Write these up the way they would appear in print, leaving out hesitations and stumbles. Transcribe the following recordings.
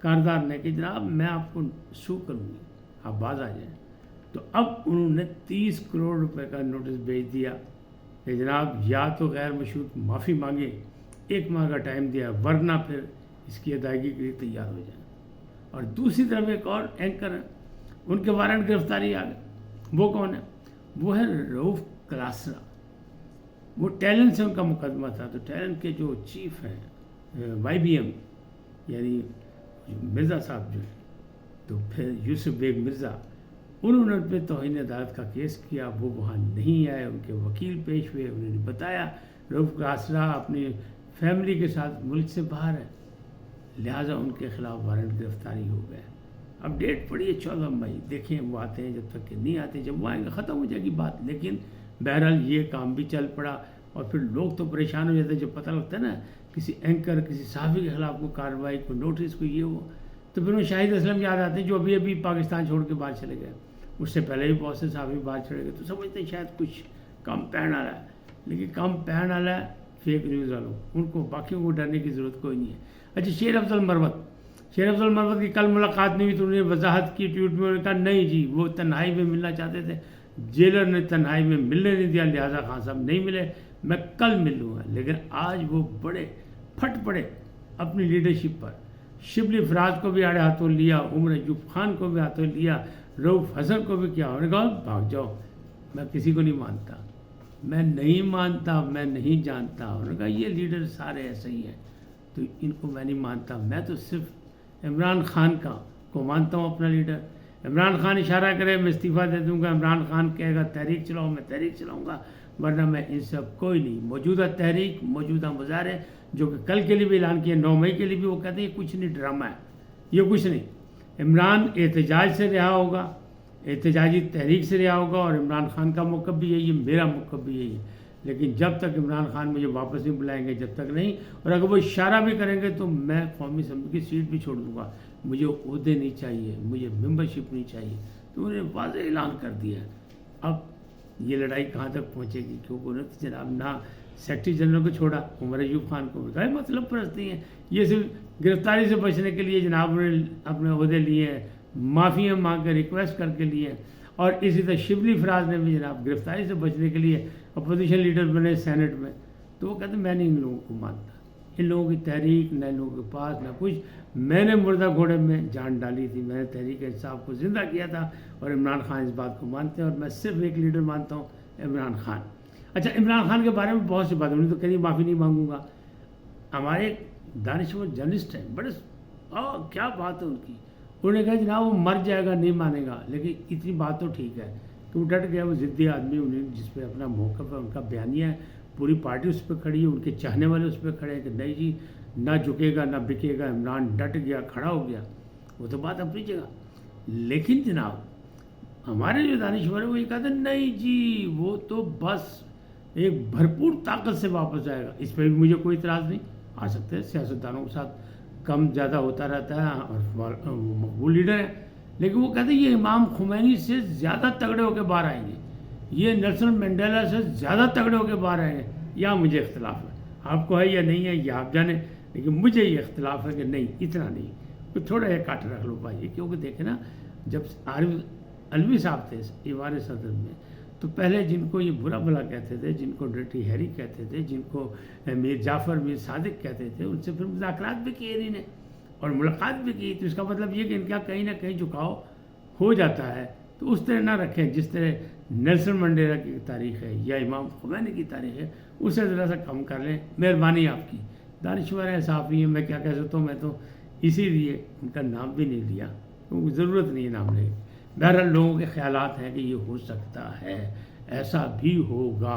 کاردار نے کہ جناب میں آپ کو سو کروں گی، آپ باز آ جائیں. تو اب انہوں نے 30 کروڑ روپے کا نوٹس بھیج دیا کہ جناب یا تو غیر مشروط معافی مانگے، 1 ماہ کا ٹائم دیا، ورنہ پھر اس کی ادائیگی کے لیے تیار ہو جائیں. اور دوسری طرف ایک اور اینکر ہے، ان کے وارنٹ گرفتاری آ گئے. وہ کون ہے؟ وہ ہے رؤف کلاسرا. وہ ٹیلنٹ سے ان کا مقدمہ تھا. تو ٹیلنٹ کے جو چیف ہیں YBM، یعنی مرزا صاحب جو ہیں، تو پھر یوسف بیگ مرزا، انہوں نے پہ توہین عدالت کا کیس کیا. وہ وہاں نہیں آئے، ان کے وکیل پیش ہوئے، انہوں نے بتایا رؤف کلاسرا اپنی فیملی کے ساتھ ملک سے باہر ہے، لہٰذا ان کے خلاف وارنٹ گرفتاری ہو گئے. اب ڈیٹ پڑی ہے 14 مئی، دیکھیں وہ آتے ہیں، جب تک کہ نہیں آتے، جب وہ آئیں گے ختم ہو جائے گی بات. لیکن بہرحال یہ کام بھی چل پڑا، اور پھر لوگ تو پریشان ہو جاتے ہیں جب پتہ لگتا ہے نا کسی اینکر، کسی صحافی کے خلاف کوئی کارروائی، کوئی نوٹس، کوئی یہ وہ. تو پھر وہ شاہد اسلم یاد آتے ہیں جو ابھی پاکستان چھوڑ کے باہر چلے گئے. اس سے پہلے بھی بہت سے صحافی باہر چلے گئے. تو سمجھتے ہیں شاید کچھ کم پہن آ رہا ہے، لیکن کم پہن آ رہا ہے فیک نیوز والوں. ان کو باقیوں کو ڈرنے کی ضرورت کوئی نہیں ہے. اچھا، شیر افضل مروت کی کل ملاقات نہیں ہوئی تو انہوں نے وضاحت کی ٹویٹ میں. انہوں نے کہا نہیں جی، وہ تنہائی میں ملنا چاہتے تھے، جیلر نے تنہائی میں ملنے نہیں دیا، لہٰذا خان صاحب نہیں ملے. میں کل مل لوں گا. لیکن آج وہ بڑے پھٹ پڑے اپنی لیڈرشپ پر. شبلی فراز کو بھی آڑے ہاتھوں لیا، عمر ایوب خان کو بھی ہاتھوں لیا، رؤف حسن کو بھی کیا. انہوں نے کہا بھاگ جاؤ، میں کسی کو نہیں مانتا، میں نہیں مانتا، میں نہیں جانتا. انہوں نے کہا یہ لیڈر سارے ایسے ہی ہیں، تو ان کو میں نہیں مانتا. میں تو صرف عمران خان کو مانتا ہوں اپنا لیڈر. عمران خان اشارہ کرے میں استعفیٰ دے دوں گا، عمران خان کہے گا تحریک چلاؤ، میں تحریک چلاؤں گا، ورنہ میں ان سب کوئی نہیں. موجودہ تحریک، موجودہ مظاہرے جو کہ کل کے لیے بھی اعلان کیے 9 مئی کے لیے بھی، وہ کہتے ہیں یہ کچھ نہیں، ڈرامہ ہے، یہ کچھ نہیں. عمران احتجاج سے رہا ہوگا، احتجاجی تحریک سے رہا ہوگا، اور عمران خان کا موقف بھی یہی ہے، میرا موقف بھی یہی ہے. لیکن جب تک عمران خان مجھے واپس نہیں بلائیں گے، جب تک نہیں، اور اگر وہ اشارہ بھی کریں گے تو میں قومی اسمبلی کی سیٹ بھی چھوڑ دوں گا. مجھے عہدے نہیں چاہیے، مجھے ممبرشپ نہیں چاہیے. تو انہوں نے واضح اعلان کر دیا ہے. اب یہ لڑائی کہاں تک پہنچے گی؟ کیونکہ انہوں نے جناب نہ سیکرٹری جنرل کو چھوڑا، عمر ایوب خان کو بتایا مطلب پرستی ہیں. یہ صرف گرفتاری سے بچنے کے لیے جناب نے اپنے عہدے لیے ہیں، معافیاں مانگ کے ریکویسٹ کر کے لیے. اور اسی طرح شبلی فراز نے بھی جناب گرفتاری سے بچنے کے لیے اپوزیشن لیڈر بنے سینٹ میں. تو وہ کہتے ہیں میں نہیں ان لوگوں کو مانتا، ان لوگوں کی تحریک، نہ ان لوگوں کے پاس نہ کچھ. میں نے مردہ گھوڑے میں جان ڈالی تھی، میں نے تحریک انصاف کو زندہ کیا تھا، اور عمران خان اس بات کو مانتے ہیں. اور میں صرف ایک لیڈر مانتا ہوں، عمران خان. اچھا، عمران خان کے بارے میں بہت سی باتیں، انہوں نے تو کہیں معافی نہیں مانگوں گا. ہمارے ایک دانشور جرنلسٹ ہیں، بڑے کیا بات ہے ان کی. انہوں نے کہا جناب وہ مر جائے گا، نہیں مانے گا، لیکن اتنی بات تو ٹھیک ہے کہ وہ ڈٹ گیا. وہ ضدی آدمی، انہیں جس پہ اپنا موقف ہے، ان کا بیانیہ ہے، پوری پارٹی اس پہ کھڑی ہے، ان کے چاہنے والے اس پہ کھڑے ہیں کہ نہیں جی، نہ جھکے گا نہ بکے گا. عمران ڈٹ گیا، کھڑا ہو گیا، وہ تو بات اپنی جگہ. لیکن جناب ہمارے جو دانشور ہیں وہ یہ کہتے ہیں نہیں جی، وہ تو بس ایک بھرپور طاقت سے واپس آئے گا. اس پہ بھی مجھے کوئی اعتراض نہیں. آ سکتے ہیں، سیاستدانوں کے ساتھ کم زیادہ ہوتا رہتا ہے، اور مقبول لیڈر ہے. لیکن وہ کہتے ہیں یہ امام خمینی سے زیادہ تگڑے ہو کے باہر آئیں گے، یہ نیلسن منڈیلا سے زیادہ تگڑے ہو کے باہر آئیں گے. یا مجھے اختلاف ہے، آپ کو ہے یا نہیں ہے یہ آپ جانیں، لیکن مجھے یہ اختلاف ہے کہ نہیں، اتنا نہیں، تو تھوڑا یہ کاٹ رکھ لو بھائی. کیونکہ دیکھیں نا، جب عارف علوی صاحب تھے ایوان صدر میں، تو پہلے جن کو یہ برا بھلا کہتے تھے، جن کو ڈرٹی ہیری کہتے تھے، جن کو میر جعفر میر صادق کہتے تھے، ان سے پھر مذاکرات بھی کیے انہوں نے اور ملاقات بھی کی. تو اس کا مطلب یہ کہ ان کا کہیں نہ کہیں جھکاؤ ہو جاتا ہے. تو اس طرح نہ رکھیں جس طرح نیلسن منڈیلا کی تاریخ ہے یا امام خمینی کی تاریخ ہے، اسے ذرا سا کم کر لیں. مہربانی آپ کی. دانشور ہیں، صحافی ہیں، میں کیا کہہ سکتا ہوں. میں تو اسی لیے ان کا نام بھی نہیں لیا، کیونکہ ضرورت نہیں ہے نام لے. بہرحال لوگوں کے خیالات ہیں کہ یہ ہو سکتا ہے، ایسا بھی ہوگا.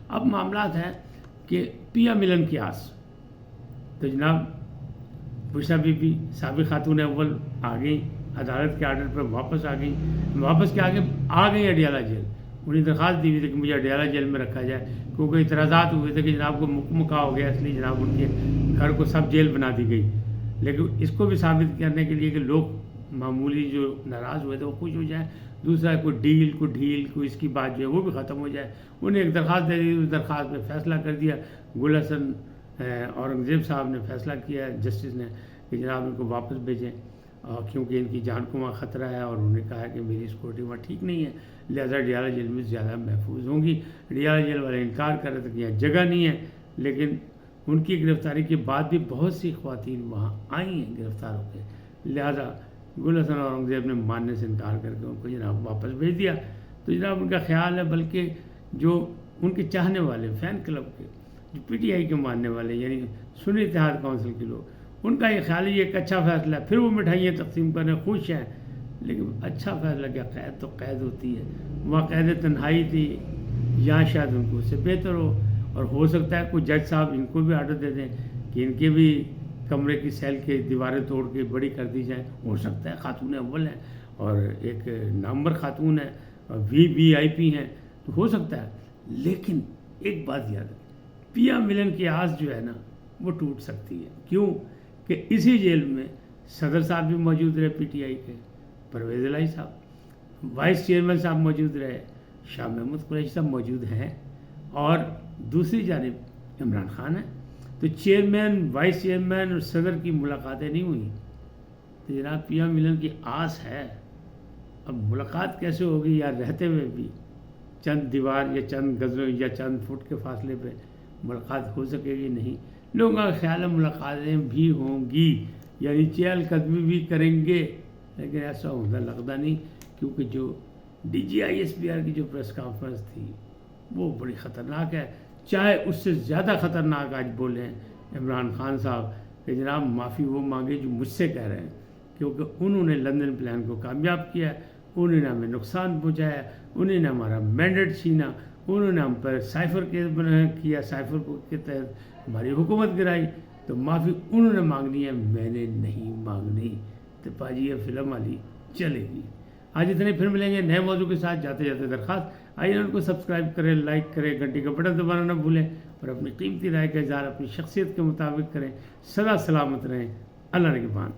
اب معاملات ہیں کہ پیا ملن کی آس. تو جناب بشرا بی بی سابق خاتون اول آ گئی، عدالت کے آرڈر پر واپس آ گئی. واپس کے آ گئی اڈیالہ جیل. انہیں درخواست دی ہوئی تھی کہ مجھے اڈیالہ جیل میں رکھا جائے، کیونکہ اعتراضات ہوئے تھے کہ جناب کو مکہ ہو گیا، اس لیے جناب ان کے گھر کو سب جیل بنا دی گئی. لیکن اس کو بھی ثابت کرنے کے لیے کہ لوگ معمولی جو ناراض ہوئے تھے وہ خوش ہو جائیں، دوسرا کوئی ڈیل، کوئی ڈھیل، کوئی اس کی بات جو ہے وہ بھی ختم ہو جائے. انہیں ایک درخواست دے دی، اس درخواست میں فیصلہ کر دیا. گل حسن اورنگزیب صاحب نے فیصلہ کیا، جسٹس نے، کہ جناب ان کو واپس بھیجیں. کیونکہ ان کی جان کو وہاں خطرہ ہے، اور انہوں نے کہا ہے کہ میری سیکورٹی وہاں ٹھیک نہیں ہے، لہذا ڈیالہ جیل میں زیادہ محفوظ ہوں گی۔ ڈیالہ جیل والے انکار کر رہے تھے کہ یہاں جگہ نہیں ہے، لیکن ان کی گرفتاری کے بعد بھی بہت سی خواتین وہاں آئی ہیں گرفتار ہو کے، لہذا گل حسن اورنگزیب نے ماننے سے انکار کر کے ان کو جناب واپس بھیج دیا۔ تو جناب ان کا خیال ہے، بلکہ جو ان کے چاہنے والے فین کلب کے، جو پی ٹی آئی کے ماننے والے، یعنی سنی اتحاد کونسل کے لوگ، ان کا یہ خیال ہے یہ ایک اچھا فیصلہ ہے، پھر وہ مٹھائیاں تقسیم کرنے خوش ہیں، لیکن اچھا فیصلہ کیا، قید تو قید ہوتی ہے، وہاں قید تنہائی تھی، یہاں شاید ان کو اس سے بہتر اور ہو سکتا ہے کوئی جج صاحب ان کو بھی آرڈر دے دیں کہ ان کے بھی کمرے کی سیل کے دیواریں توڑ کے بڑی کر دی جائیں، ہو سکتا ہے، خاتون اول ہیں اور ایک نامور خاتون ہے، وی آئی پی ہیں، تو ہو سکتا ہے، لیکن ایک بات یاد ہے، پیا ملن کی آس جو ہے نا وہ ٹوٹ سکتی ہے۔ کیوں کہ اسی جیل میں صدر صاحب بھی موجود رہے پی ٹی آئی کے، پرویز الہی صاحب، وائس چیئرمین صاحب موجود رہے، شاہ محمود قریشی صاحب موجود ہیں، اور دوسری جانب عمران خان ہے، تو چیئرمین، وائس چیئرمین اور صدر کی ملاقاتیں نہیں ہوئی، تو جناب پیا ملن کی آس ہے۔ اب ملاقات کیسے ہوگی، یا رہتے ہوئے بھی چند دیوار یا چند گزوں یا چند فٹ کے فاصلے پہ ملاقات ہو سکے گی؟ نہیں، لوگوں کا خیال ہے ملاقاتیں بھی ہوں گی، یعنی چہل قدمی بھی کریں گے، لیکن ایسا ہوتا لگتا نہیں، کیونکہ جو D G I S P R کی جو پریس کانفرنس تھی وہ بڑی خطرناک ہے، چاہے اس سے زیادہ خطرناک آج بولیں عمران خان صاحب کہ جناب معافی وہ مانگے جو مجھ سے کہہ رہے ہیں، کیونکہ انہوں نے لندن پلان کو کامیاب کیا، انہوں نے ہمیں نقصان پہنچایا، انہوں نے ہمارا مینڈیٹ چھینا، انہوں نے ہم پر سائفر کیس کیا، سائفر کے تحت ہماری حکومت گرائی، تو معافی انہوں نے مانگنی ہے، میں نے نہیں مانگنی۔ تو پاجی یہ فلم والی چلے گی۔ آج اتنے، پھر ملیں گے نئے موضوع کے ساتھ۔ جاتے جاتے درخواست، آئیے ان کو سبسکرائب کریں، لائک کریں، گھنٹی کا بٹن دبانا نہ بھولیں، اور اپنی قیمتی رائے کا اظہار اپنی شخصیت کے مطابق کریں۔ سدا سلامت رہیں، اللہ نگہبان۔